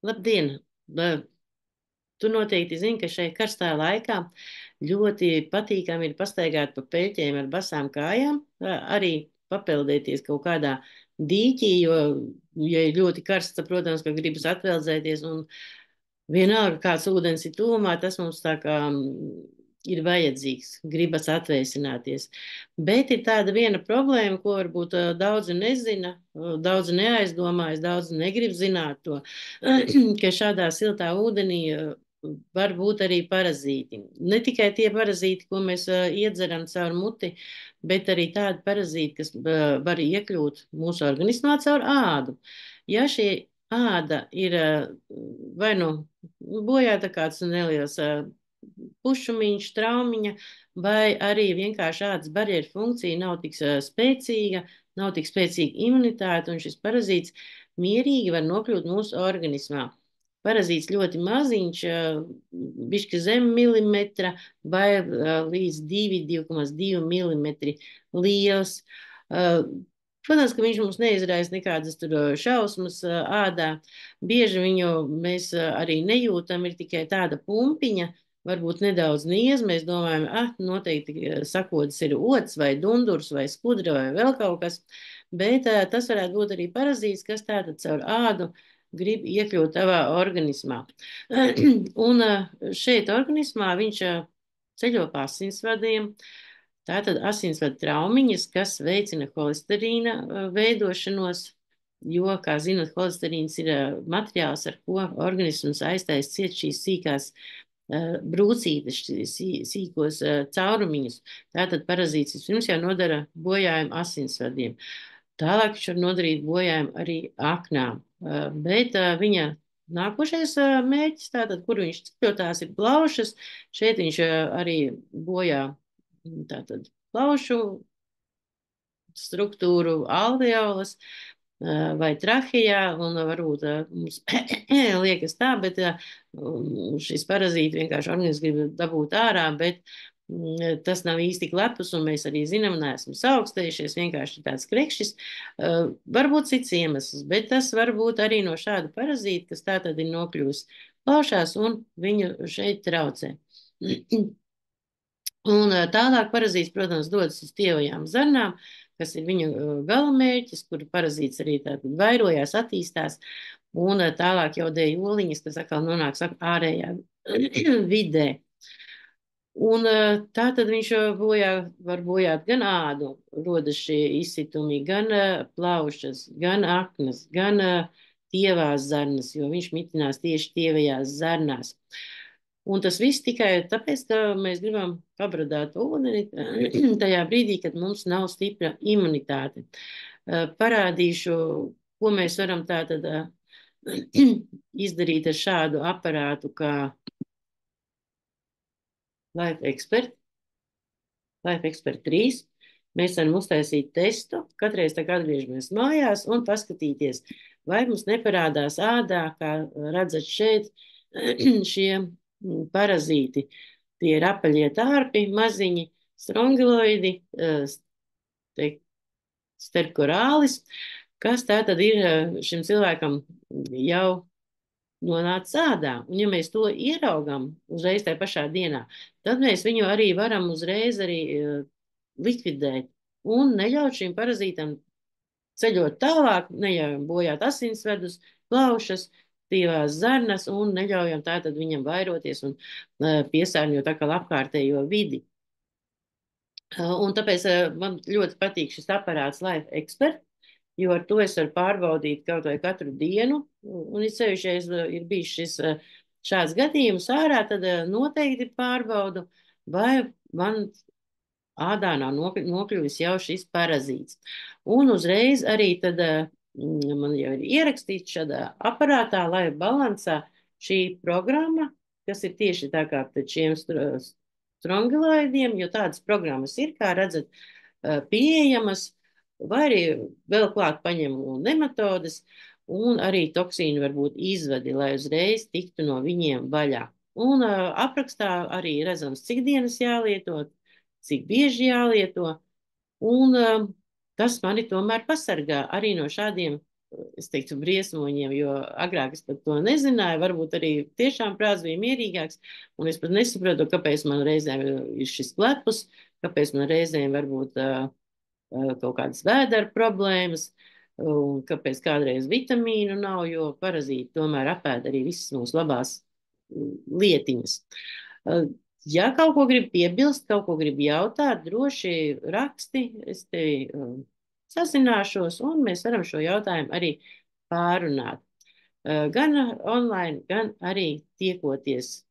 Labdien! Tu noteikti zini, ka šeit karstā laikā ļoti patīkami ir pastaigāt pa peļķiem ar basām kājām, arī papildīties kaut kādā dīķī, jo, ja ir ļoti karsts, tad, protams, ka gribas atveldzēties un vienalga, kāds ūdens ir tuvumā, tas mums tā kā ir vajadzīgs, gribas atvēsināties. Bet ir tāda viena problēma, ko varbūt daudzi nezina, daudzi neaizdomājas, daudzi negrib zināt to, ka šādā siltā ūdenī var būt arī parazīti. Ne tikai tie parazīti, ko mēs iedzeram caur muti, bet arī tādi parazīti, kas var iekļūt mūsu organismā caur ādu. Ja šie āda ir vai nu bojāta kāds neliels pušumiņš, traumiņa, vai arī vienkārši ādas barjeras funkcija nav tik spēcīga, nav tik spēcīga imunitāte, un šis parazīts mierīgi var nokļūt mūsu organismā. Parazīts ļoti maziņš, bišķi zem milimetra vai līdz 2,2 milimetri liels. Protams, ka viņš mums neizraisa nekādas tur šausmas ādā. Bieži viņu mēs arī nejūtam, ir tikai tāda pumpiņa, varbūt nedaudz niez. Mēs domājam, noteikti sakodas ir ods vai dundurs vai skudra vai vēl kaut kas, bet tas varētu būt arī parazīts, kas tātad caur ādu grib iekļūt tavā organismā. Un šeit organismā viņš ceļo pa asinsvadiem. Tātad asinsvadu traumiņas, kas veicina holesterīna veidošanos, jo, kā zinat, holesterīns ir materiāls, ar ko organisms aiztais ciet šīs sīkās brūcītes, sīkos caurumiņus. Tātad parazīts vispirms jau nodara bojājumu asinsvadiem. Tālāk viņš var nodarīt bojājumu arī aknām. Bet viņa nākošais mērķis, tātad, kur viņš ceļo, tās ir plaušas. Šeit viņš arī bojā tātad plaušu struktūru, alveolas vai trahejā, un varbūt mums liekas tā, bet šis parazīti vienkārši organisms grib dabūt ārā, bet tas nav īsti klepus, un mēs arī zinām, neesam saaugstējušies, vienkārši tāds krekšķis. Varbūt cits iemesls, bet tas var būt arī no šāda parazīta, kas tātad ir nokļūs plaušās, un viņu šeit traucē. Un tālāk parazīts, protams, dodas uz tievajām zarnām, kas ir viņu galamērķis, kur parazīts arī tātad vairojās, attīstās, un tālāk jau dēļ oliņas, kas atkal nonāks ārējā vidē. Un tātad viņš var bojāt gan ādu, rodas šie izsitumi, gan plaušas, gan aknas, gan tievās zarnas, jo viņš mitinās tieši tievajās zarnās. Un tas viss tikai tāpēc, ka mēs gribam pabradāt ūdeni tajā brīdī, kad mums nav stipra imunitāte. Parādīšu, ko mēs varam tātad izdarīt ar šādu aparātu kā Life Expert 3. Mēs varam uztaisīt testu, katreiz tā kā atgriežamies mājās un paskatīties, vai mums neparādās ādā, kā redzat šeit, šie parazīti. Tie ir apaļie tārpi, maziņi, strongiloidi, sterkorālis, kas tātad ir šim cilvēkam jau nonāca ādā. Un ja mēs to ieraugam uzreiz tajā pašā dienā, tad mēs viņu arī varam uzreiz arī likvidēt un neļaut šim parazītam ceļot tālāk, neļaujam bojāt asinsvedus, plaušas, tīvās zarnas un neļaujam tātad viņam vairoties un piesārņot atkal apkārtējo vidi. Un tāpēc man ļoti patīk šis aparāts Life Expert, jo ar to es varu pārbaudīt kaut vai katru dienu, un it sevišķi, ja ir bijis šis šāds gadījums ārā, tad noteikti pārbaudu, vai man ādā nav nokļuvis jau šis parazīts. Un uzreiz arī tad man jau ir ierakstīts šādā aparātā, lai balansā šī programma, kas ir tieši tā kā pēc šiem strongiloidiem, jo tādas programmas ir, kā redzat, pieejamas, vai arī vēl klāt paņemu nematodes, un arī toksīnu varbūt izvadi, lai uzreiz tiktu no viņiem vaļā. Un aprakstā arī redzams, cik dienas jālieto, cik bieži jālieto, un tas mani tomēr pasargā arī no šādiem es teiktu, briesmoņiem, jo agrāk es pat to nezināju, varbūt arī tiešām prāts bija mierīgāks, un es pat nesaprotu, kāpēc man reizēm ir šis klepus, kāpēc man reizēm varbūt kaut kādas vēdera problēmas, un kāpēc kādreiz vitamīnu nav, jo parazīti tomēr apēd arī visas mūsu labās lietiņas. Ja kaut ko grib piebilst, kaut ko grib jautāt, droši raksti, es tevi sazināšos, un mēs varam šo jautājumu arī pārunāt. Gan online, gan arī tiekoties